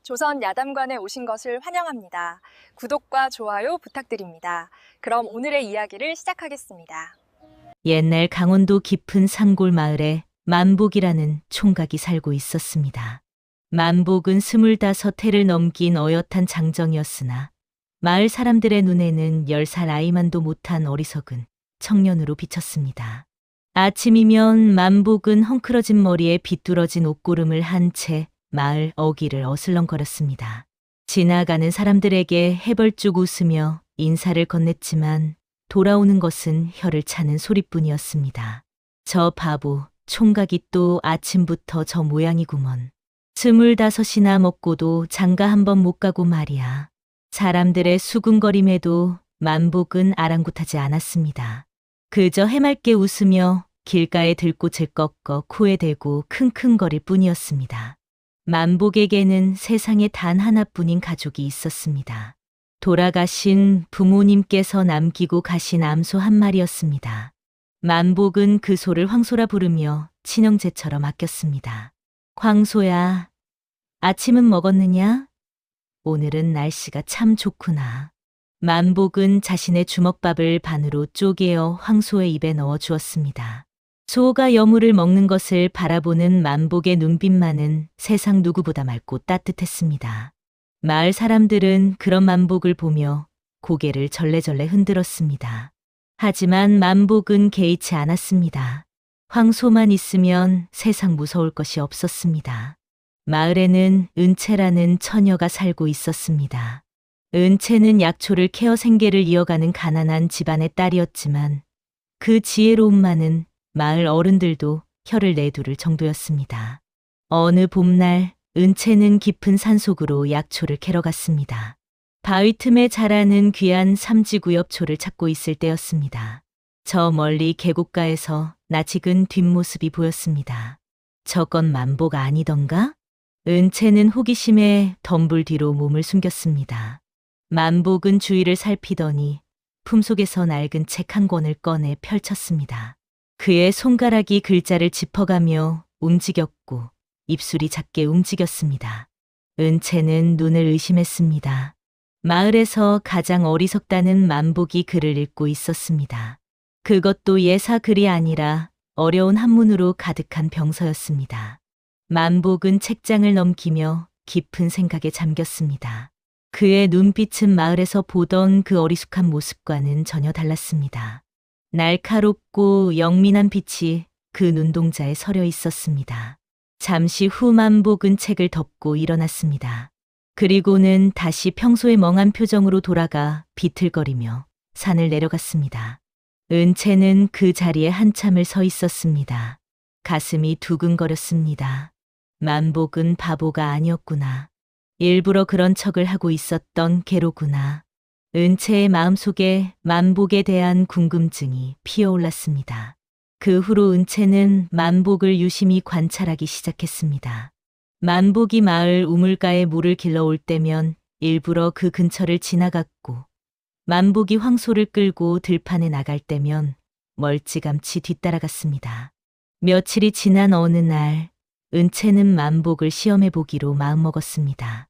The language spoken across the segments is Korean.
조선 야담관에 오신 것을 환영합니다. 구독과 좋아요 부탁드립니다. 그럼 오늘의 이야기를 시작하겠습니다. 옛날 강원도 깊은 산골 마을에 만복이라는 총각이 살고 있었습니다. 만복은 25해를 넘긴 어엿한 장정이었으나 마을 사람들의 눈에는 10살 아이만도 못한 어리석은 청년으로 비쳤습니다. 아침이면 만복은 헝클어진 머리에 비뚤어진 옷고름을 한 채 마을 어귀를 어슬렁거렸습니다. 지나가는 사람들에게 해벌쭉 웃으며 인사를 건넸지만 돌아오는 것은 혀를 차는 소리뿐이었습니다. 저 바보, 총각이 또 아침부터 저 모양이구먼. 25이나 먹고도 장가 한 번 못 가고 말이야. 사람들의 수군거림에도 만복은 아랑곳하지 않았습니다. 그저 해맑게 웃으며 길가의 들꽃을 꺾어 코에 대고 킁킁거릴 뿐이었습니다. 만복에게는 세상에 단 하나뿐인 가족이 있었습니다. 돌아가신 부모님께서 남기고 가신 암소 한 마리였습니다. 만복은 그 소를 황소라 부르며 친형제처럼 아꼈습니다. 황소야, 아침은 먹었느냐? 오늘은 날씨가 참 좋구나. 만복은 자신의 주먹밥을 반으로 쪼개어 황소의 입에 넣어 주었습니다. 소가 여물을 먹는 것을 바라보는 만복의 눈빛만은 세상 누구보다 맑고 따뜻했습니다. 마을 사람들은 그런 만복을 보며 고개를 절레절레 흔들었습니다. 하지만 만복은 개의치 않았습니다. 황소만 있으면 세상 무서울 것이 없었습니다. 마을에는 은채라는 처녀가 살고 있었습니다. 은채는 약초를 캐어 생계를 이어가는 가난한 집안의 딸이었지만 그 지혜로움만은 마을 어른들도 혀를 내두를 정도였습니다. 어느 봄날 은채는 깊은 산속으로 약초를 캐러 갔습니다. 바위 틈에 자라는 귀한 삼지구엽초를 찾고 있을 때였습니다. 저 멀리 계곡가에서 낯익은 뒷모습이 보였습니다. 저건 만복 아니던가? 은채는 호기심에 덤불 뒤로 몸을 숨겼습니다. 만복은 주위를 살피더니 품속에서 낡은 책 한 권을 꺼내 펼쳤습니다. 그의 손가락이 글자를 짚어가며 움직였고 입술이 작게 움직였습니다. 은채는 눈을 의심했습니다. 마을에서 가장 어리석다는 만복이 글을 읽고 있었습니다. 그것도 예사 글이 아니라 어려운 한문으로 가득한 병서였습니다. 만복은 책장을 넘기며 깊은 생각에 잠겼습니다. 그의 눈빛은 마을에서 보던 그 어리숙한 모습과는 전혀 달랐습니다. 날카롭고 영민한 빛이 그 눈동자에 서려 있었습니다. 잠시 후 만복은 책을 덮고 일어났습니다. 그리고는 다시 평소의 멍한 표정으로 돌아가 비틀거리며 산을 내려갔습니다. 은채는 그 자리에 한참을 서 있었습니다. 가슴이 두근거렸습니다. 만복은 바보가 아니었구나. 일부러 그런 척을 하고 있었던 개로구나. 은채의 마음속에 만복에 대한 궁금증이 피어올랐습니다. 그 후로 은채는 만복을 유심히 관찰하기 시작했습니다. 만복이 마을 우물가에 물을 길러올 때면 일부러 그 근처를 지나갔고, 만복이 황소를 끌고 들판에 나갈 때면 멀찌감치 뒤따라갔습니다. 며칠이 지난 어느 날, 은채는 만복을 시험해 보기로 마음먹었습니다.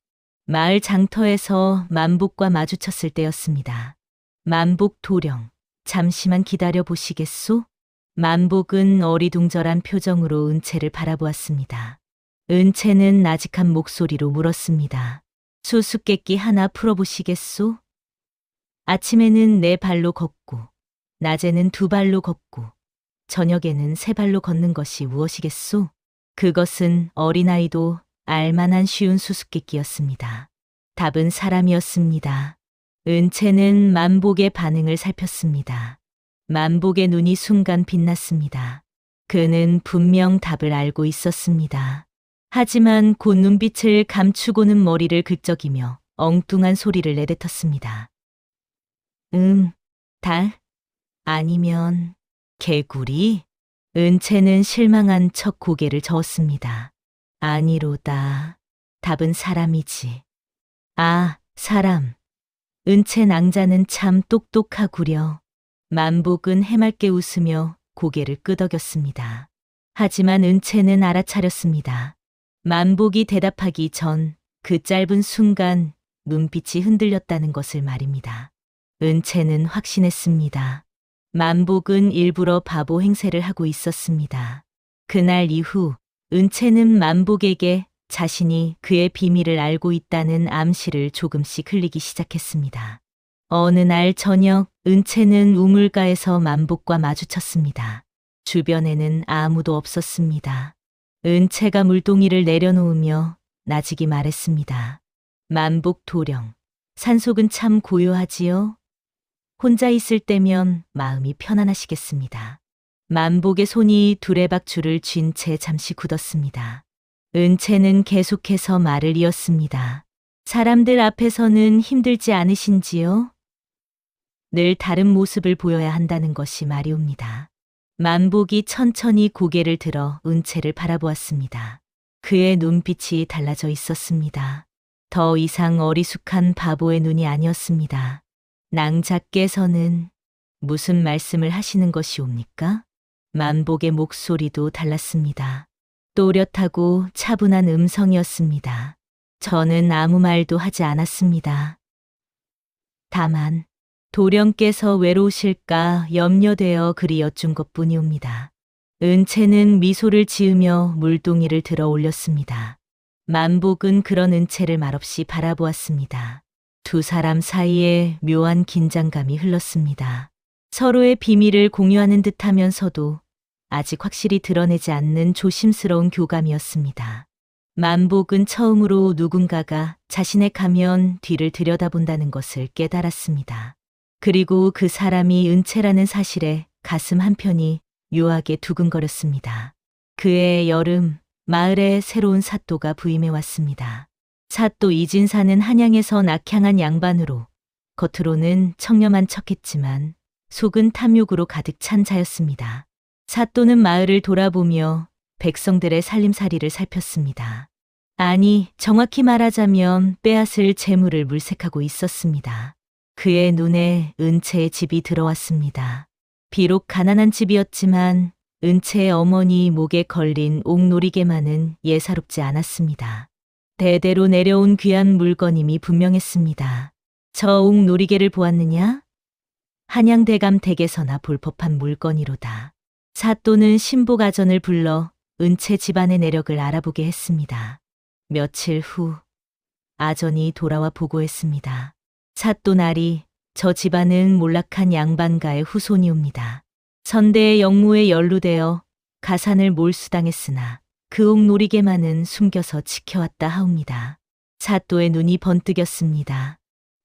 마을 장터에서 만복과 마주쳤을 때였습니다. 만복 도령, 잠시만 기다려 보시겠소? 만복은 어리둥절한 표정으로 은채를 바라보았습니다. 은채는 나직한 목소리로 물었습니다. 수수께끼 하나 풀어보시겠소? 아침에는 4발로 걷고, 낮에는 2발로 걷고, 저녁에는 3발로 걷는 것이 무엇이겠소? 그것은 어린아이도 알만한 쉬운 수수께끼였습니다. 답은 사람이었습니다. 은채는 만복의 반응을 살폈습니다. 만복의 눈이 순간 빛났습니다. 그는 분명 답을 알고 있었습니다. 하지만 곧 눈빛을 감추고는 머리를 긁적이며 엉뚱한 소리를 내뱉었습니다. 달? 아니면 개구리? 은채는 실망한 척 고개를 저었습니다. 아니로다. 답은 사람이지. 아, 사람. 은채 낭자는 참 똑똑하구려. 만복은 해맑게 웃으며 고개를 끄덕였습니다. 하지만 은채는 알아차렸습니다. 만복이 대답하기 전 그 짧은 순간 눈빛이 흔들렸다는 것을 말입니다. 은채는 확신했습니다. 만복은 일부러 바보 행세를 하고 있었습니다. 그날 이후 은채는 만복에게 자신이 그의 비밀을 알고 있다는 암시를 조금씩 흘리기 시작했습니다. 어느 날 저녁 은채는 우물가에서 만복과 마주쳤습니다. 주변에는 아무도 없었습니다. 은채가 물동이를 내려놓으며 나직이 말했습니다. 만복 도령, 산속은 참 고요하지요? 혼자 있을 때면 마음이 편안하시겠습니다. 만복의 손이 두레박줄을 쥔 채 잠시 굳었습니다. 은채는 계속해서 말을 이었습니다. 사람들 앞에서는 힘들지 않으신지요? 늘 다른 모습을 보여야 한다는 것이 말이옵니다. 만복이 천천히 고개를 들어 은채를 바라보았습니다. 그의 눈빛이 달라져 있었습니다. 더 이상 어리숙한 바보의 눈이 아니었습니다. 낭자께서는 무슨 말씀을 하시는 것이옵니까? 만복의 목소리도 달랐습니다. 또렷하고 차분한 음성이었습니다. 저는 아무 말도 하지 않았습니다. 다만 도령께서 외로우실까 염려되어 그리 여쭌 것뿐이옵니다. 은채는 미소를 지으며 물동이를 들어 올렸습니다. 만복은 그런 은채를 말없이 바라보았습니다. 두 사람 사이에 묘한 긴장감이 흘렀습니다. 서로의 비밀을 공유하는 듯하면서도 아직 확실히 드러내지 않는 조심스러운 교감이었습니다. 만복은 처음으로 누군가가 자신의 가면 뒤를 들여다본다는 것을 깨달았습니다. 그리고 그 사람이 은채라는 사실에 가슴 한편이 묘하게 두근거렸습니다. 그해 여름, 마을에 새로운 사또가 부임해 왔습니다. 사또 이진사는 한양에서 낙향한 양반으로 겉으로는 청렴한 척했지만 속은 탐욕으로 가득 찬 자였습니다. 사또는 마을을 돌아보며 백성들의 살림살이를 살폈습니다. 아니, 정확히 말하자면 빼앗을 재물을 물색하고 있었습니다. 그의 눈에 은채의 집이 들어왔습니다. 비록 가난한 집이었지만 은채의 어머니 목에 걸린 옥놀이개만은 예사롭지 않았습니다. 대대로 내려온 귀한 물건임이 분명했습니다. 저 옥놀이개를 보았느냐? 한양대감 댁에서나 볼 법한 물건이로다. 사또는 신복아전을 불러 은채 집안의 내력을 알아보게 했습니다. 며칠 후 아전이 돌아와 보고했습니다. 사또 날이 저 집안은 몰락한 양반가의 후손이옵니다. 선대의 영무에 연루되어 가산을 몰수당했으나 그 옥놀이개만은 숨겨서 지켜왔다 하옵니다. 사또의 눈이 번뜩였습니다.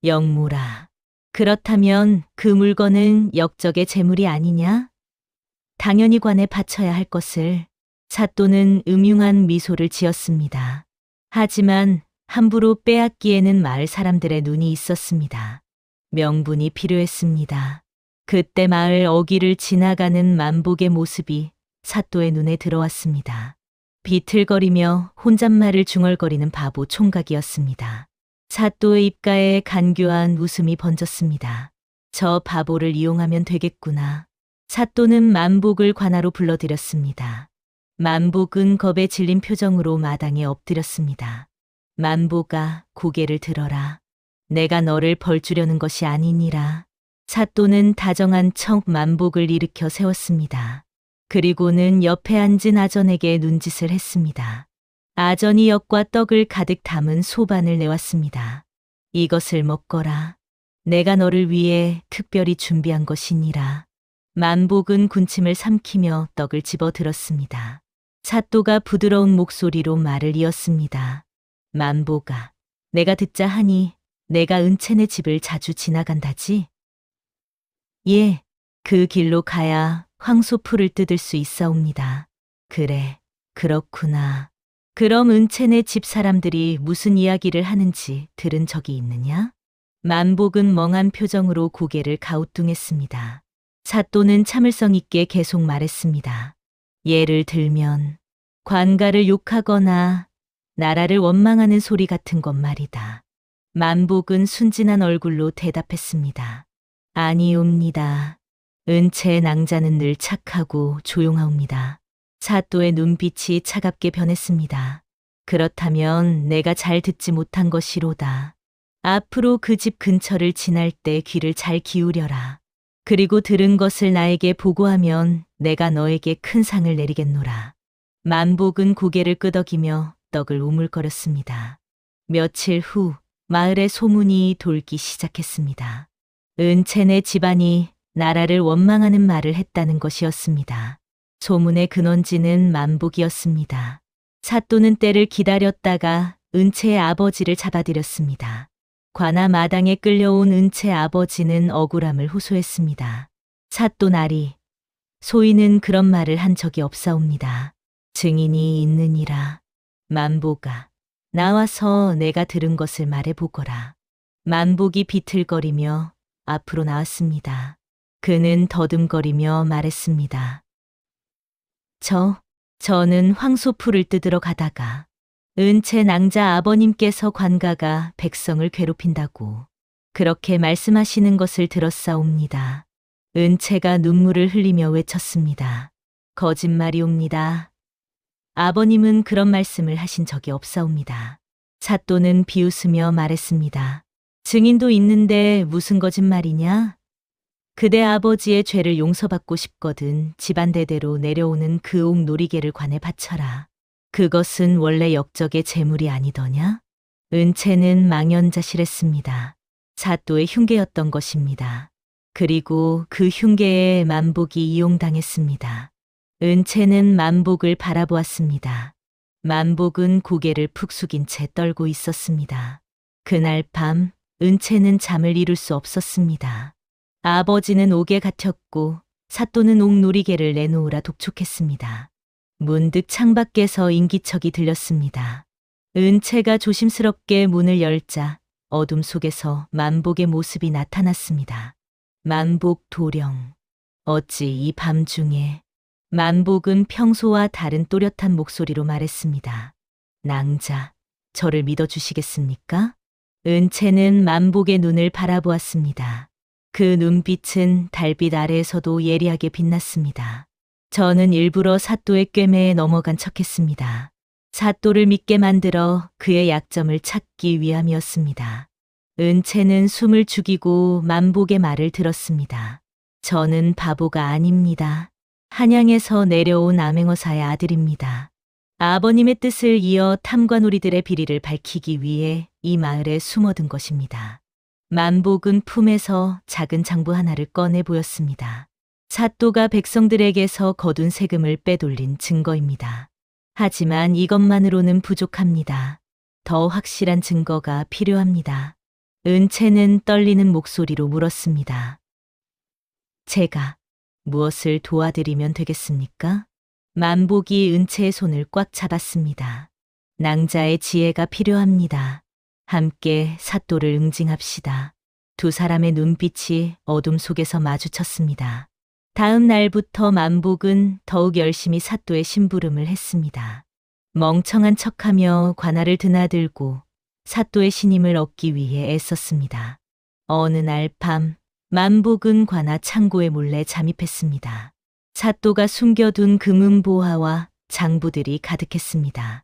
영무라. 그렇다면 그 물건은 역적의 재물이 아니냐? 당연히 관에 바쳐야 할 것을. 사또는 음흉한 미소를 지었습니다. 하지만 함부로 빼앗기에는 마을 사람들의 눈이 있었습니다. 명분이 필요했습니다. 그때 마을 어귀를 지나가는 만복의 모습이 사또의 눈에 들어왔습니다. 비틀거리며 혼잣말을 중얼거리는 바보 총각이었습니다. 사또의 입가에 간교한 웃음이 번졌습니다. 저 바보를 이용하면 되겠구나. 사또는 만복을 관하로 불러들였습니다. 만복은 겁에 질린 표정으로 마당에 엎드렸습니다. 만복아, 고개를 들어라. 내가 너를 벌주려는 것이 아니니라. 사또는 다정한 척 만복을 일으켜 세웠습니다. 그리고는 옆에 앉은 아전에게 눈짓을 했습니다. 아전이 엿과 떡을 가득 담은 소반을 내왔습니다. 이것을 먹거라. 내가 너를 위해 특별히 준비한 것이니라. 만복은 군침을 삼키며 떡을 집어들었습니다. 사또가 부드러운 목소리로 말을 이었습니다. 만복아, 내가 듣자 하니 내가 은채네 집을 자주 지나간다지? 예, 그 길로 가야 황소풀을 뜯을 수 있사옵니다. 그래, 그렇구나. 그럼 은채네 집 사람들이 무슨 이야기를 하는지 들은 적이 있느냐? 만복은 멍한 표정으로 고개를 가우뚱했습니다. 사또는 참을성 있게 계속 말했습니다. 예를 들면 관가를 욕하거나 나라를 원망하는 소리 같은 것 말이다. 만복은 순진한 얼굴로 대답했습니다. 아니옵니다. 은채의 낭자는 늘 착하고 조용하옵니다. 사또의 눈빛이 차갑게 변했습니다. 그렇다면 내가 잘 듣지 못한 것이로다. 앞으로 그 집 근처를 지날 때 귀를 잘 기울여라. 그리고 들은 것을 나에게 보고하면 내가 너에게 큰 상을 내리겠노라. 만복은 고개를 끄덕이며 떡을 우물거렸습니다. 며칠 후 마을에 소문이 돌기 시작했습니다. 은채네 집안이 나라를 원망하는 말을 했다는 것이었습니다. 소문의 근원지는 만복이었습니다. 사또는 때를 기다렸다가 은채의 아버지를 잡아들였습니다. 관아 마당에 끌려온 은채 아버지는 억울함을 호소했습니다. 사또 나리, 소인은 그런 말을 한 적이 없사옵니다. 증인이 있느니라. 만복아, 나와서 내가 들은 것을 말해보거라. 만복이 비틀거리며 앞으로 나왔습니다. 그는 더듬거리며 말했습니다. 저는 황소풀을 뜯으러 가다가 은채 낭자 아버님께서 관가가 백성을 괴롭힌다고 그렇게 말씀하시는 것을 들었사옵니다. 은채가 눈물을 흘리며 외쳤습니다. 거짓말이옵니다. 아버님은 그런 말씀을 하신 적이 없사옵니다. 사또는 비웃으며 말했습니다. 증인도 있는데 무슨 거짓말이냐? 그대 아버지의 죄를 용서받고 싶거든 집안 대대로 내려오는 그 옥 놀이개를 관에 바쳐라. 그것은 원래 역적의 재물이 아니더냐? 은채는 망연자실했습니다. 사또의 흉계였던 것입니다. 그리고 그 흉계에 만복이 이용당했습니다. 은채는 만복을 바라보았습니다. 만복은 고개를 푹 숙인 채 떨고 있었습니다. 그날 밤 은채는 잠을 이룰 수 없었습니다. 아버지는 옥에 갇혔고 사또는 옥 놀이개를 내놓으라 독촉했습니다. 문득 창밖에서 인기척이 들렸습니다. 은채가 조심스럽게 문을 열자 어둠 속에서 만복의 모습이 나타났습니다. 만복 도령, 어찌 이 밤중에. 만복은 평소와 다른 또렷한 목소리로 말했습니다. 낭자, 저를 믿어주시겠습니까? 은채는 만복의 눈을 바라보았습니다. 그 눈빛은 달빛 아래에서도 예리하게 빛났습니다. 저는 일부러 사또의 꿰매에 넘어간 척했습니다. 사또를 믿게 만들어 그의 약점을 찾기 위함이었습니다. 은채는 숨을 죽이고 만복의 말을 들었습니다. 저는 바보가 아닙니다. 한양에서 내려온 암행어사의 아들입니다. 아버님의 뜻을 이어 탐관오리들의 비리를 밝히기 위해 이 마을에 숨어든 것입니다. 만복은 품에서 작은 장부 하나를 꺼내 보였습니다. 사또가 백성들에게서 거둔 세금을 빼돌린 증거입니다. 하지만 이것만으로는 부족합니다. 더 확실한 증거가 필요합니다. 은채는 떨리는 목소리로 물었습니다. 제가 무엇을 도와드리면 되겠습니까? 만복이 은채의 손을 꽉 잡았습니다. 낭자의 지혜가 필요합니다. 함께 사또를 응징합시다. 두 사람의 눈빛이 어둠 속에서 마주쳤습니다. 다음 날부터 만복은 더욱 열심히 사또의 심부름을 했습니다. 멍청한 척하며 관아를 드나들고 사또의 신임을 얻기 위해 애썼습니다. 어느 날 밤 만복은 관아 창고에 몰래 잠입했습니다. 사또가 숨겨둔 금은보화와 장부들이 가득했습니다.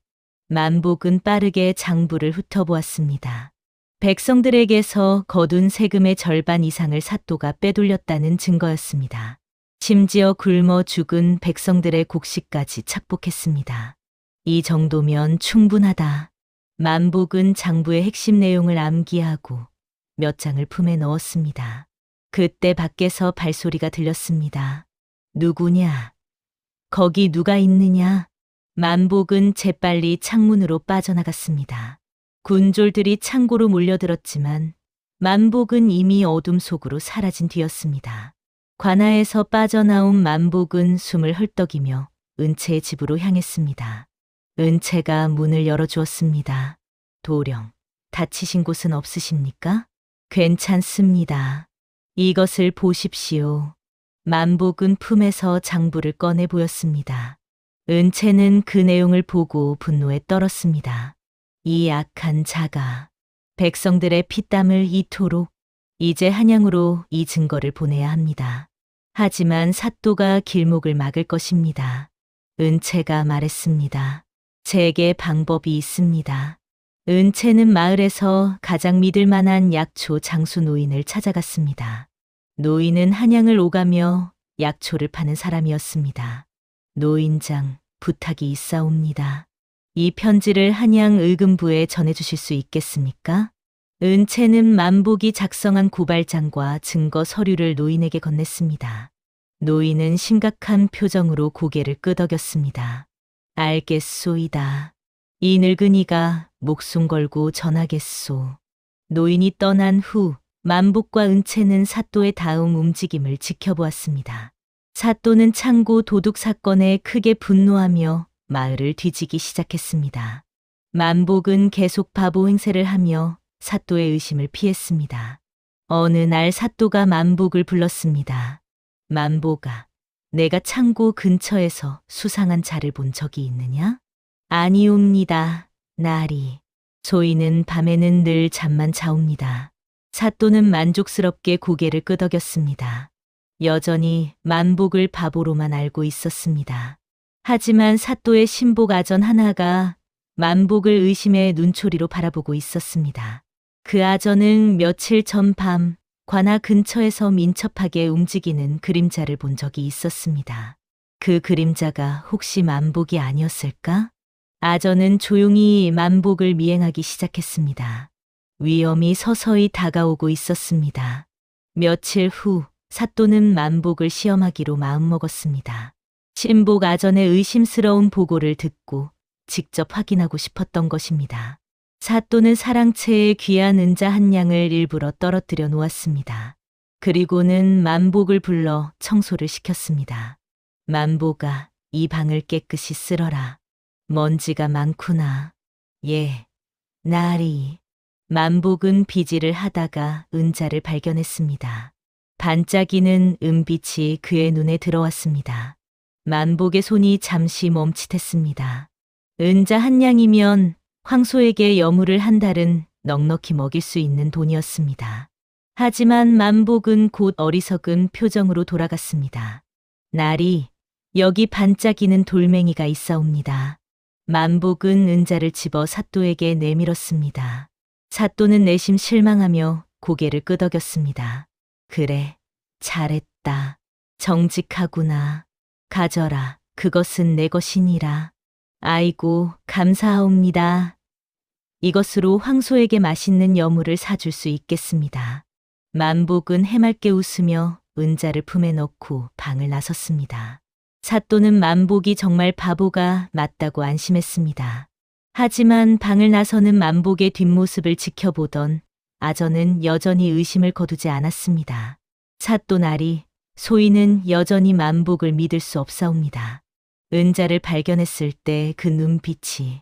만복은 빠르게 장부를 훑어보았습니다. 백성들에게서 거둔 세금의 절반 이상을 사또가 빼돌렸다는 증거였습니다. 심지어 굶어 죽은 백성들의 곡식까지 착복했습니다. 이 정도면 충분하다. 만복은 장부의 핵심 내용을 암기하고 몇 장을 품에 넣었습니다. 그때 밖에서 발소리가 들렸습니다. 누구냐? 거기 누가 있느냐? 만복은 재빨리 창문으로 빠져나갔습니다. 군졸들이 창고로 몰려들었지만 만복은 이미 어둠 속으로 사라진 뒤였습니다. 관아에서 빠져나온 만복은 숨을 헐떡이며 은채의 집으로 향했습니다. 은채가 문을 열어주었습니다. 도령, 다치신 곳은 없으십니까? 괜찮습니다. 이것을 보십시오. 만복은 품에서 장부를 꺼내 보였습니다. 은채는 그 내용을 보고 분노에 떨었습니다. 이 악한 자가 백성들의 피땀을 이토록. 이제 한양으로 이 증거를 보내야 합니다. 하지만 사또가 길목을 막을 것입니다. 은채가 말했습니다. 제게 방법이 있습니다. 은채는 마을에서 가장 믿을 만한 약초 장수 노인을 찾아갔습니다. 노인은 한양을 오가며 약초를 파는 사람이었습니다. 노인장, 부탁이 있사옵니다. 이 편지를 한양 의금부에 전해주실 수 있겠습니까? 은채는 만복이 작성한 고발장과 증거 서류를 노인에게 건넸습니다. 노인은 심각한 표정으로 고개를 끄덕였습니다. 알겠소이다. 이 늙은이가 목숨 걸고 전하겠소. 노인이 떠난 후 만복과 은채는 사또의 다음 움직임을 지켜보았습니다. 사또는 창고 도둑 사건에 크게 분노하며 마을을 뒤지기 시작했습니다. 만복은 계속 바보 행세를 하며 사또의 의심을 피했습니다. 어느 날 사또가 만복을 불렀습니다. 만복아, 내가 창고 근처에서 수상한 자를 본 적이 있느냐? 아니옵니다, 나리. 소인은 밤에는 늘 잠만 자옵니다. 사또는 만족스럽게 고개를 끄덕였습니다. 여전히 만복을 바보로만 알고 있었습니다. 하지만 사또의 신복 아전 하나가 만복을 의심의 눈초리로 바라보고 있었습니다. 그 아전은 며칠 전 밤 관아 근처에서 민첩하게 움직이는 그림자를 본 적이 있었습니다. 그 그림자가 혹시 만복이 아니었을까? 아전은 조용히 만복을 미행하기 시작했습니다. 위험이 서서히 다가오고 있었습니다. 며칠 후 사또는 만복을 시험하기로 마음먹었습니다. 신복 아전의 의심스러운 보고를 듣고 직접 확인하고 싶었던 것입니다. 사또는 사랑채의 귀한 은자 한 양을 일부러 떨어뜨려 놓았습니다. 그리고는 만복을 불러 청소를 시켰습니다. 만복아, 이 방을 깨끗이 쓸어라. 먼지가 많구나. 예, 나리. 만복은 비질을 하다가 은자를 발견했습니다. 반짝이는 은빛이 그의 눈에 들어왔습니다. 만복의 손이 잠시 멈칫했습니다. 은자 한 양이면 황소에게 여물을 한 달은 넉넉히 먹일 수 있는 돈이었습니다. 하지만 만복은 곧 어리석은 표정으로 돌아갔습니다. 나리, 여기 반짝이는 돌멩이가 있사옵니다. 만복은 은자를 집어 사또에게 내밀었습니다. 사또는 내심 실망하며 고개를 끄덕였습니다. 그래, 잘했다. 정직하구나. 가져라, 그것은 내 것이니라. 아이고, 감사하옵니다. 이것으로 황소에게 맛있는 여물을 사줄 수 있겠습니다. 만복은 해맑게 웃으며 은자를 품에 넣고 방을 나섰습니다. 사또는 만복이 정말 바보가 맞다고 안심했습니다. 하지만 방을 나서는 만복의 뒷모습을 지켜보던 아전은 여전히 의심을 거두지 않았습니다. 사또 나리, 소인은 여전히 만복을 믿을 수 없사옵니다. 은자를 발견했을 때 그 눈빛이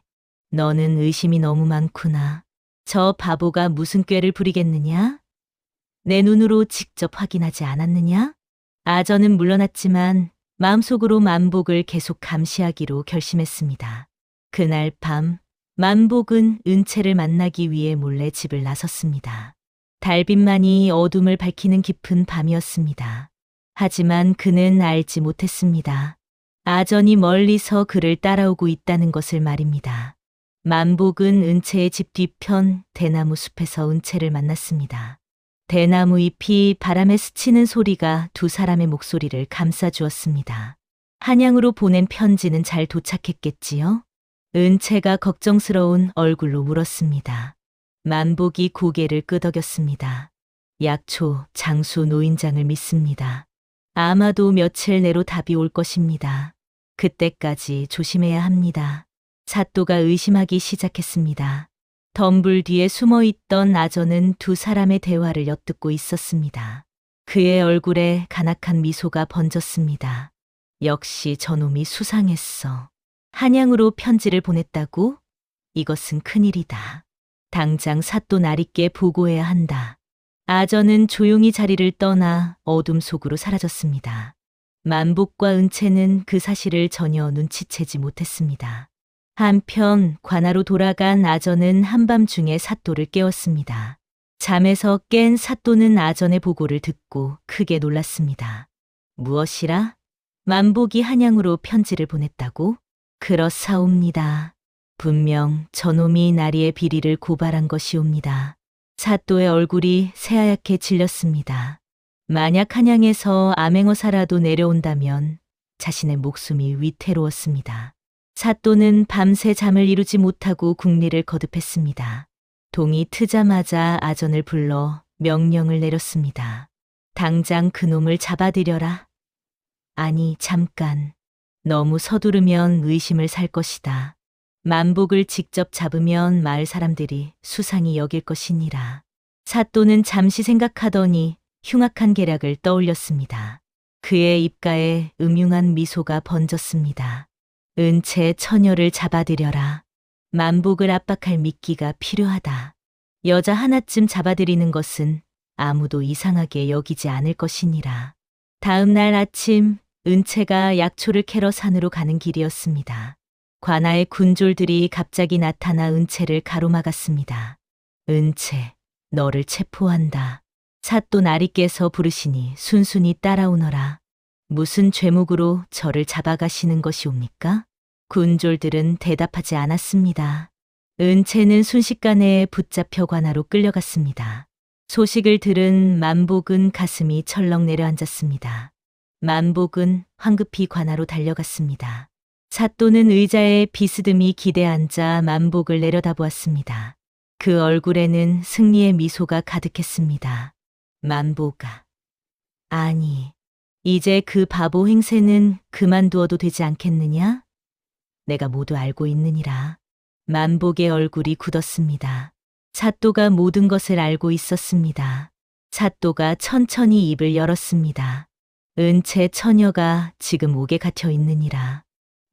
너는 의심이 너무 많구나. 저 바보가 무슨 꾀를 부리겠느냐? 내 눈으로 직접 확인하지 않았느냐? 아전은 물러났지만 마음속으로 만복을 계속 감시하기로 결심했습니다. 그날 밤 만복은 은채를 만나기 위해 몰래 집을 나섰습니다. 달빛만이 어둠을 밝히는 깊은 밤이었습니다. 하지만 그는 알지 못했습니다. 아전이 멀리서 그를 따라오고 있다는 것을 말입니다. 만복은 은채의 집 뒤편 대나무 숲에서 은채를 만났습니다. 대나무 잎이 바람에 스치는 소리가 두 사람의 목소리를 감싸주었습니다. 한양으로 보낸 편지는 잘 도착했겠지요? 은채가 걱정스러운 얼굴로 물었습니다. 만복이 고개를 끄덕였습니다. 약초, 장수 노인장을 믿습니다. 아마도 며칠 내로 답이 올 것입니다. 그때까지 조심해야 합니다. 사또가 의심하기 시작했습니다. 덤불 뒤에 숨어 있던 아전은 두 사람의 대화를 엿듣고 있었습니다. 그의 얼굴에 간악한 미소가 번졌습니다. 역시 저놈이 수상했어. 한양으로 편지를 보냈다고? 이것은 큰일이다. 당장 사또 나리께 보고해야 한다. 아전은 조용히 자리를 떠나 어둠 속으로 사라졌습니다. 만복과 은채는 그 사실을 전혀 눈치채지 못했습니다. 한편 관아로 돌아간 아전은 한밤중에 사또를 깨웠습니다. 잠에서 깬 사또는 아전의 보고를 듣고 크게 놀랐습니다. 무엇이라? 만복이 한양으로 편지를 보냈다고? 그렇사옵니다. 분명 저놈이 나리의 비리를 고발한 것이옵니다. 사또의 얼굴이 새하얗게 질렸습니다. 만약 한양에서 암행어사라도 내려온다면 자신의 목숨이 위태로웠습니다. 사또는 밤새 잠을 이루지 못하고 궁리를 거듭했습니다. 동이 트자마자 아전을 불러 명령을 내렸습니다. 당장 그놈을 잡아들여라. 아니, 잠깐. 너무 서두르면 의심을 살 것이다. 만복을 직접 잡으면 마을 사람들이 수상히 여길 것이니라. 사또는 잠시 생각하더니 흉악한 계략을 떠올렸습니다. 그의 입가에 음흉한 미소가 번졌습니다. 은채 처녀를 잡아들여라. 만복을 압박할 미끼가 필요하다. 여자 하나쯤 잡아들이는 것은 아무도 이상하게 여기지 않을 것이니라. 다음 날 아침 은채가 약초를 캐러 산으로 가는 길이었습니다. 관아의 군졸들이 갑자기 나타나 은채를 가로막았습니다. 은채, 너를 체포한다. 사또 나리께서 부르시니 순순히 따라오너라. 무슨 죄목으로 저를 잡아가시는 것이옵니까? 군졸들은 대답하지 않았습니다. 은채는 순식간에 붙잡혀 관아로 끌려갔습니다. 소식을 들은 만복은 가슴이 철렁 내려앉았습니다. 만복은 황급히 관아로 달려갔습니다. 사또는 의자에 비스듬히 기대 앉아 만복을 내려다보았습니다. 그 얼굴에는 승리의 미소가 가득했습니다. 만복아. 아니, 이제 그 바보 행세는 그만두어도 되지 않겠느냐? 내가 모두 알고 있느니라. 만복의 얼굴이 굳었습니다. 사또가 모든 것을 알고 있었습니다. 사또가 천천히 입을 열었습니다. 은채 처녀가 지금 옥에 갇혀 있느니라.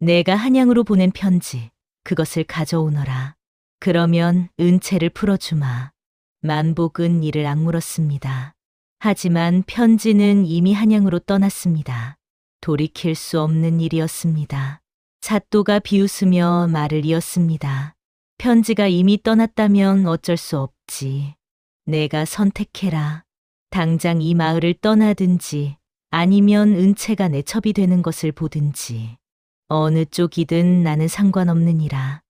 내가 한양으로 보낸 편지, 그것을 가져오너라. 그러면 은채를 풀어주마. 만복은 이를 악물었습니다. 하지만 편지는 이미 한양으로 떠났습니다. 돌이킬 수 없는 일이었습니다. 사또가 비웃으며 말을 이었습니다. 편지가 이미 떠났다면 어쩔 수 없지. 내가 선택해라. 당장 이 마을을 떠나든지 아니면 은채가 내 첩이 되는 것을 보든지. 어느 쪽이든 나는 상관없느니라.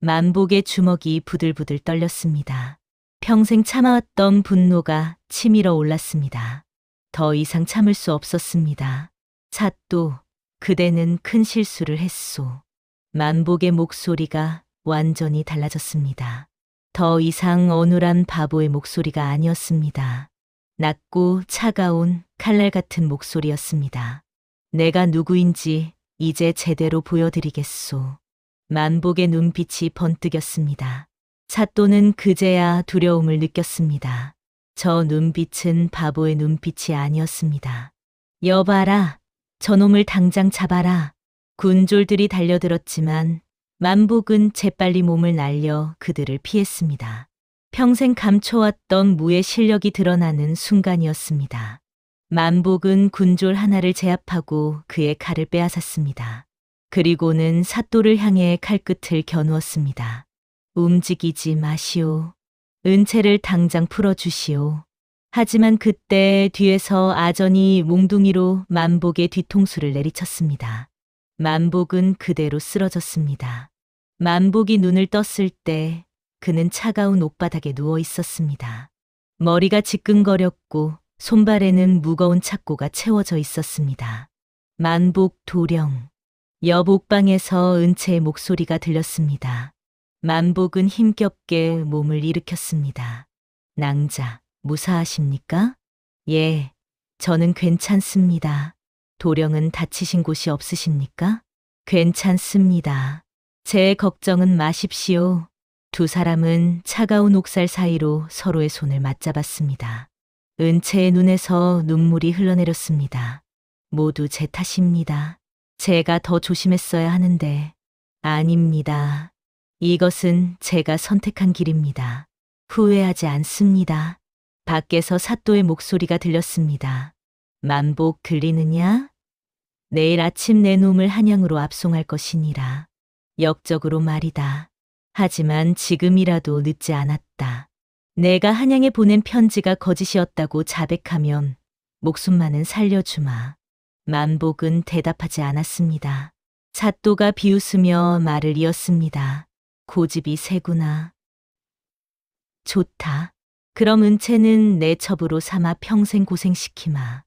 만복의 주먹이 부들부들 떨렸습니다. 평생 참아왔던 분노가 치밀어 올랐습니다. 더 이상 참을 수 없었습니다. 사또, 그대는 큰 실수를 했소. 만복의 목소리가 완전히 달라졌습니다. 더 이상 어눌한 바보의 목소리가 아니었습니다. 낮고 차가운 칼날 같은 목소리였습니다. 내가 누구인지 이제 제대로 보여드리겠소. 만복의 눈빛이 번뜩였습니다. 사또는 그제야 두려움을 느꼈습니다. 저 눈빛은 바보의 눈빛이 아니었습니다. 여봐라, 저놈을 당장 잡아라. 군졸들이 달려들었지만 만복은 재빨리 몸을 날려 그들을 피했습니다. 평생 감춰왔던 무의 실력이 드러나는 순간이었습니다. 만복은 군졸 하나를 제압하고 그의 칼을 빼앗았습니다. 그리고는 사또를 향해 칼끝을 겨누었습니다. 움직이지 마시오. 은채를 당장 풀어주시오. 하지만 그때 뒤에서 아전이 몽둥이로 만복의 뒤통수를 내리쳤습니다. 만복은 그대로 쓰러졌습니다. 만복이 눈을 떴을 때 그는 차가운 옥바닥에 누워 있었습니다. 머리가 지끈거렸고 손발에는 무거운 착고가 채워져 있었습니다. 만복 도령. 옆 옥방에서 은채의 목소리가 들렸습니다. 만복은 힘겹게 몸을 일으켰습니다. 낭자, 무사하십니까? 예, 저는 괜찮습니다. 도령은 다치신 곳이 없으십니까? 괜찮습니다. 제 걱정은 마십시오. 두 사람은 차가운 옥살 사이로 서로의 손을 맞잡았습니다. 은채의 눈에서 눈물이 흘러내렸습니다. 모두 제 탓입니다. 제가 더 조심했어야 하는데. 아닙니다. 이것은 제가 선택한 길입니다. 후회하지 않습니다. 밖에서 사또의 목소리가 들렸습니다. 만복 들리느냐? 내일 아침 내 놈을 한양으로 압송할 것이니라. 역적으로 말이다. 하지만 지금이라도 늦지 않았다. 내가 한양에 보낸 편지가 거짓이었다고 자백하면 목숨만은 살려주마. 만복은 대답하지 않았습니다. 사또가 비웃으며 말을 이었습니다. 고집이 세구나. 좋다. 그럼 은채는 내 첩으로 삼아 평생 고생시키마.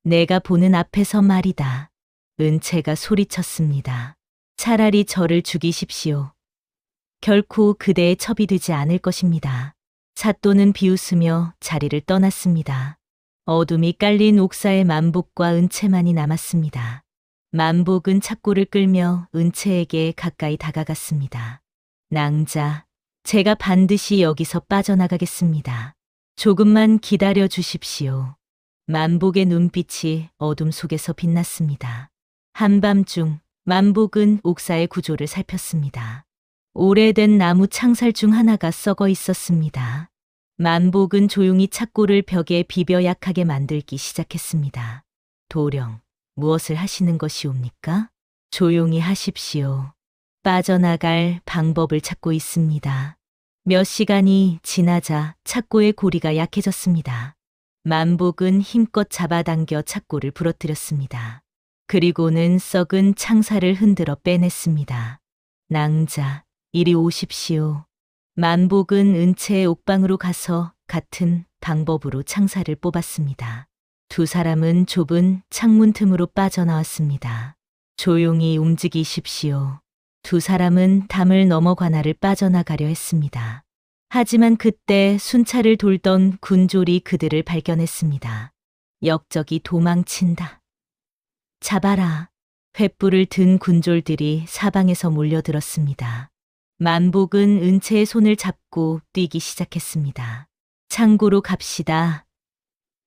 내가 보는 앞에서 말이다. 은채가 소리쳤습니다. 차라리 저를 죽이십시오. 결코 그대의 첩이 되지 않을 것입니다. 사또는 비웃으며 자리를 떠났습니다. 어둠이 깔린 옥사에 만복과 은채만이 남았습니다. 만복은 착고를 끌며 은채에게 가까이 다가갔습니다. 낭자, 제가 반드시 여기서 빠져나가겠습니다. 조금만 기다려 주십시오. 만복의 눈빛이 어둠 속에서 빛났습니다. 한밤중 만복은 옥사의 구조를 살폈습니다. 오래된 나무 창살 중 하나가 썩어 있었습니다. 만복은 조용히 착고를 벽에 비벼 약하게 만들기 시작했습니다. 도령, 무엇을 하시는 것이옵니까? 조용히 하십시오. 빠져나갈 방법을 찾고 있습니다. 몇 시간이 지나자 착고의 고리가 약해졌습니다. 만복은 힘껏 잡아당겨 착고를 부러뜨렸습니다. 그리고는 썩은 창살을 흔들어 빼냈습니다. 낭자, 이리 오십시오. 만복은 은채의 옥방으로 가서 같은 방법으로 창살을 뽑았습니다. 두 사람은 좁은 창문 틈으로 빠져나왔습니다. 조용히 움직이십시오. 두 사람은 담을 넘어 관아를 빠져나가려 했습니다. 하지만 그때 순찰을 돌던 군졸이 그들을 발견했습니다. 역적이 도망친다. 잡아라. 횃불을 든 군졸들이 사방에서 몰려들었습니다. 만복은 은채의 손을 잡고 뛰기 시작했습니다. 창고로 갑시다.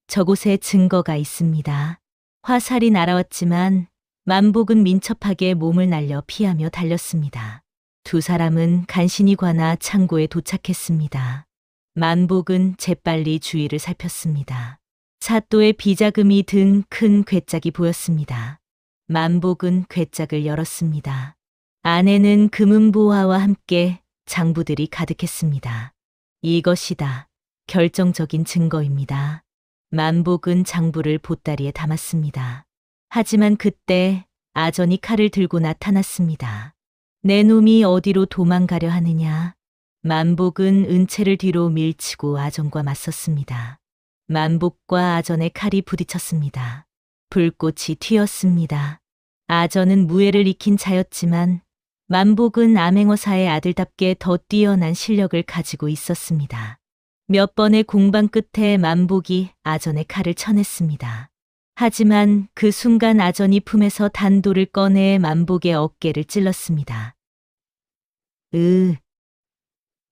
저곳에 증거가 있습니다. 화살이 날아왔지만 만복은 민첩하게 몸을 날려 피하며 달렸습니다. 두 사람은 간신히 관아 창고에 도착했습니다. 만복은 재빨리 주위를 살폈습니다. 사또의 비자금이 든 큰 괴짝이 보였습니다. 만복은 괴짝을 열었습니다. 안에는 금은보화와 함께 장부들이 가득했습니다. 이것이다. 결정적인 증거입니다. 만복은 장부를 보따리에 담았습니다. 하지만 그때 아전이 칼을 들고 나타났습니다. 내 놈이 어디로 도망가려 하느냐. 만복은 은채를 뒤로 밀치고 아전과 맞섰습니다. 만복과 아전의 칼이 부딪혔습니다. 불꽃이 튀었습니다. 아전은 무예를 익힌 자였지만 만복은 암행어사의 아들답게 더 뛰어난 실력을 가지고 있었습니다. 몇 번의 공방 끝에 만복이 아전의 칼을 쳐냈습니다. 하지만 그 순간 아전이 품에서 단도를 꺼내 만복의 어깨를 찔렀습니다.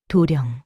도령.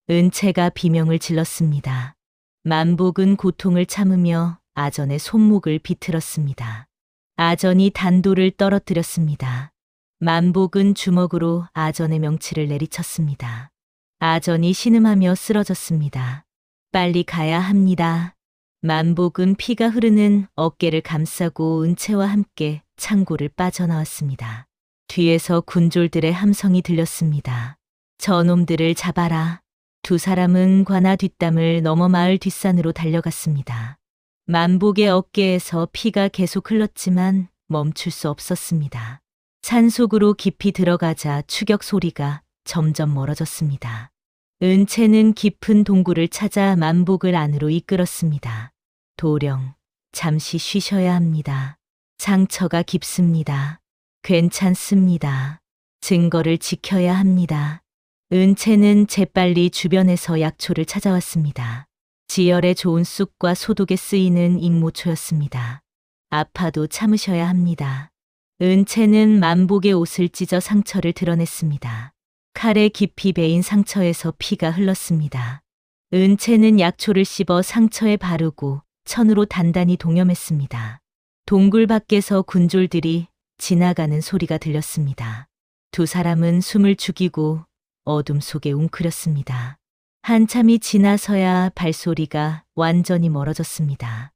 은채가 비명을 질렀습니다. 만복은 고통을 참으며 아전의 손목을 비틀었습니다. 아전이 단도를 떨어뜨렸습니다. 만복은 주먹으로 아전의 명치를 내리쳤습니다. 아전이 신음하며 쓰러졌습니다. 빨리 가야 합니다. 만복은 피가 흐르는 어깨를 감싸고 은채와 함께 창고를 빠져나왔습니다. 뒤에서 군졸들의 함성이 들렸습니다. 저놈들을 잡아라. 두 사람은 관아 뒷담을 넘어 마을 뒷산으로 달려갔습니다. 만복의 어깨에서 피가 계속 흘렀지만 멈출 수 없었습니다. 산속으로 깊이 들어가자 추격 소리가 점점 멀어졌습니다. 은채는 깊은 동굴을 찾아 만복을 안으로 이끌었습니다. 도령, 잠시 쉬셔야 합니다. 상처가 깊습니다. 괜찮습니다. 증거를 지켜야 합니다. 은채는 재빨리 주변에서 약초를 찾아왔습니다. 지혈에 좋은 쑥과 소독에 쓰이는 익모초였습니다. 아파도 참으셔야 합니다. 은채는 만복의 옷을 찢어 상처를 드러냈습니다. 칼에 깊이 베인 상처에서 피가 흘렀습니다. 은채는 약초를 씹어 상처에 바르고 천으로 단단히 동염했습니다. 동굴 밖에서 군졸들이 지나가는 소리가 들렸습니다. 두 사람은 숨을 죽이고 어둠 속에 웅크렸습니다. 한참이 지나서야 발소리가 완전히 멀어졌습니다.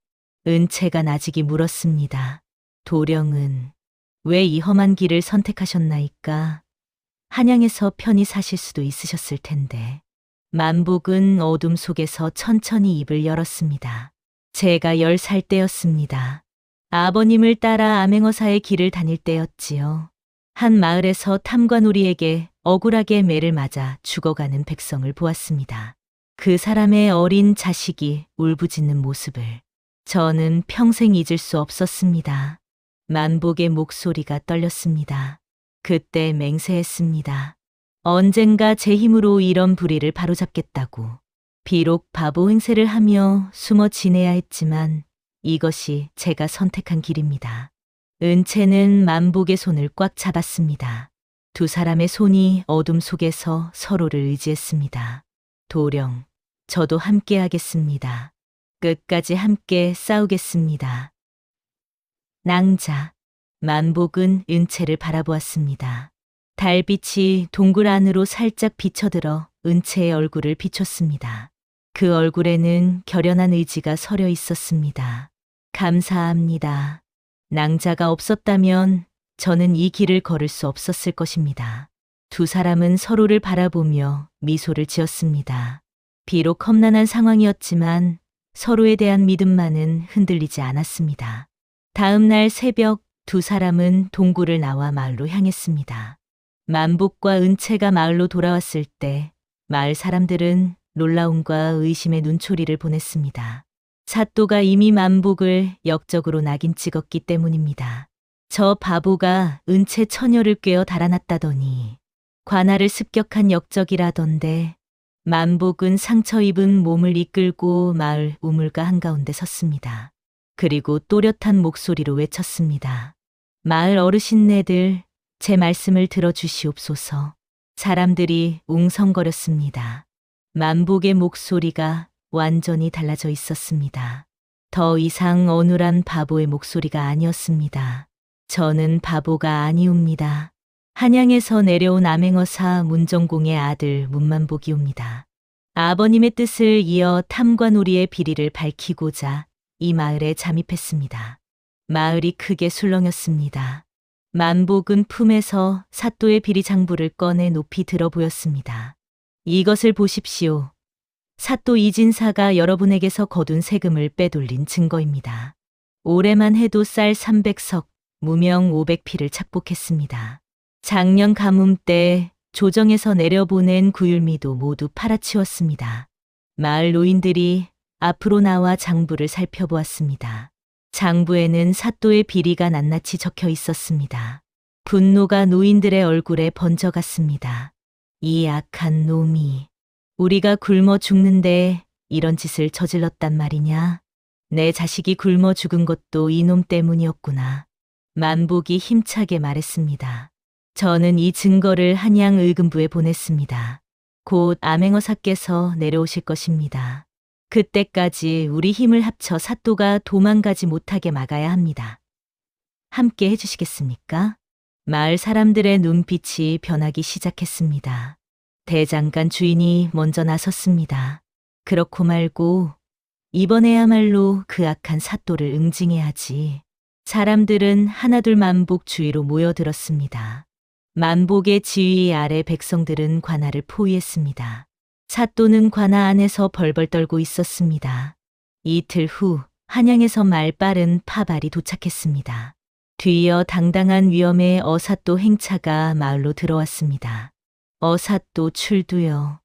은채가 나직이 물었습니다. 도령은 왜 이 험한 길을 선택하셨나이까? 한양에서 편히 사실 수도 있으셨을 텐데. 만복은 어둠 속에서 천천히 입을 열었습니다. 제가 10살 때였습니다. 아버님을 따라 암행어사의 길을 다닐 때였지요. 한 마을에서 탐관오리에게 억울하게 매를 맞아 죽어가는 백성을 보았습니다. 그 사람의 어린 자식이 울부짖는 모습을 저는 평생 잊을 수 없었습니다. 만복의 목소리가 떨렸습니다. 그때 맹세했습니다. 언젠가 제 힘으로 이런 불의를 바로잡겠다고. 비록 바보 행세를 하며 숨어 지내야 했지만 이것이 제가 선택한 길입니다. 은채는 만복의 손을 꽉 잡았습니다. 두 사람의 손이 어둠 속에서 서로를 의지했습니다. 도령, 저도 함께 하겠습니다. 끝까지 함께 싸우겠습니다. 낭자, 만복은 은채를 바라보았습니다. 달빛이 동굴 안으로 살짝 비쳐들어 은채의 얼굴을 비췄습니다. 그 얼굴에는 결연한 의지가 서려 있었습니다. 감사합니다. 낭자가 없었다면 저는 이 길을 걸을 수 없었을 것입니다. 두 사람은 서로를 바라보며 미소를 지었습니다. 비록 험난한 상황이었지만 서로에 대한 믿음만은 흔들리지 않았습니다. 다음 날 새벽 두 사람은 동굴을 나와 마을로 향했습니다. 만복과 은채가 마을로 돌아왔을 때 마을 사람들은 놀라움과 의심의 눈초리를 보냈습니다. 사또가 이미 만복을 역적으로 낙인 찍었기 때문입니다. 저 바보가 은채 처녀를 꿰어 달아났다더니 관아를 습격한 역적이라던데 만복은 상처 입은 몸을 이끌고 마을 우물가 한가운데 섰습니다. 그리고 또렷한 목소리로 외쳤습니다. 마을 어르신네들, 제 말씀을 들어주시옵소서. 사람들이 웅성거렸습니다. 만복의 목소리가 완전히 달라져 있었습니다. 더 이상 어눌한 바보의 목소리가 아니었습니다. 저는 바보가 아니옵니다. 한양에서 내려온 암행어사 문정공의 아들 문만복이옵니다. 아버님의 뜻을 이어 탐관오리의 비리를 밝히고자 이 마을에 잠입했습니다. 마을이 크게 술렁였습니다. 만복은 품에서 사또의 비리 장부를 꺼내 높이 들어 보였습니다. 이것을 보십시오. 사또 이진사가 여러분에게서 거둔 세금을 빼돌린 증거입니다. 올해만 해도 쌀 300석, 무명 500피를 착복했습니다. 작년 가뭄 때 조정에서 내려보낸 구율미도 모두 팔아치웠습니다. 마을 노인들이 앞으로 나와 장부를 살펴보았습니다. 장부에는 사또의 비리가 낱낱이 적혀 있었습니다. 분노가 노인들의 얼굴에 번져갔습니다. 이 악한 놈이 우리가 굶어 죽는데 이런 짓을 저질렀단 말이냐? 내 자식이 굶어 죽은 것도 이놈 때문이었구나. 만복이 힘차게 말했습니다. 저는 이 증거를 한양 의금부에 보냈습니다. 곧 암행어사께서 내려오실 것입니다. 그때까지 우리 힘을 합쳐 사또가 도망가지 못하게 막아야 합니다. 함께 해주시겠습니까? 마을 사람들의 눈빛이 변하기 시작했습니다. 대장간 주인이 먼저 나섰습니다. 그렇고 말고 이번에야말로 그 악한 사또를 응징해야 하지. 사람들은 하나둘 만복 주위로 모여들었습니다. 만복의 지휘 아래 백성들은 관아를 포위했습니다. 사또는 관아 안에서 벌벌 떨고 있었습니다. 이틀 후 한양에서 말빠른 파발이 도착했습니다. 뒤이어 당당한 위엄의 어사또 행차가 마을로 들어왔습니다. 어사또 출두여.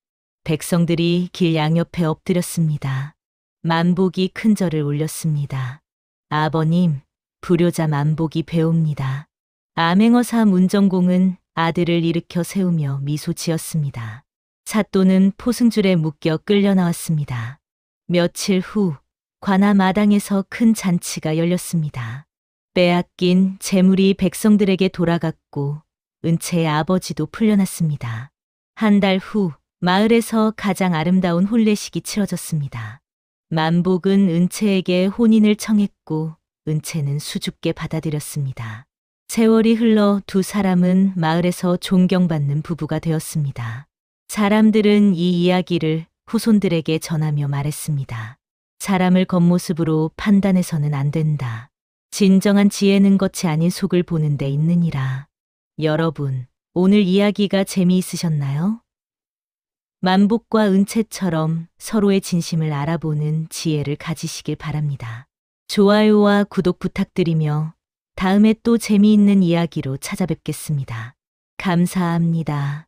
백성들이 길 양옆에 엎드렸습니다. 만복이 큰 절을 올렸습니다. 아버님, 불효자 만복이 배웁니다. 암행어사 문정공은 아들을 일으켜 세우며 미소 지었습니다. 사또는 포승줄에 묶여 끌려 나왔습니다. 며칠 후 관아 마당에서 큰 잔치가 열렸습니다. 빼앗긴 재물이 백성들에게 돌아갔고 은채의 아버지도 풀려났습니다. 한 달 후 마을에서 가장 아름다운 혼례식이 치러졌습니다. 만복은 은채에게 혼인을 청했고 은채는 수줍게 받아들였습니다. 세월이 흘러 두 사람은 마을에서 존경받는 부부가 되었습니다. 사람들은 이 이야기를 후손들에게 전하며 말했습니다. 사람을 겉모습으로 판단해서는 안 된다. 진정한 지혜는 겉이 아닌 속을 보는 데 있느니라. 여러분, 오늘 이야기가 재미있으셨나요? 만복과 은채처럼 서로의 진심을 알아보는 지혜를 가지시길 바랍니다. 좋아요와 구독 부탁드리며 다음에 또 재미있는 이야기로 찾아뵙겠습니다. 감사합니다.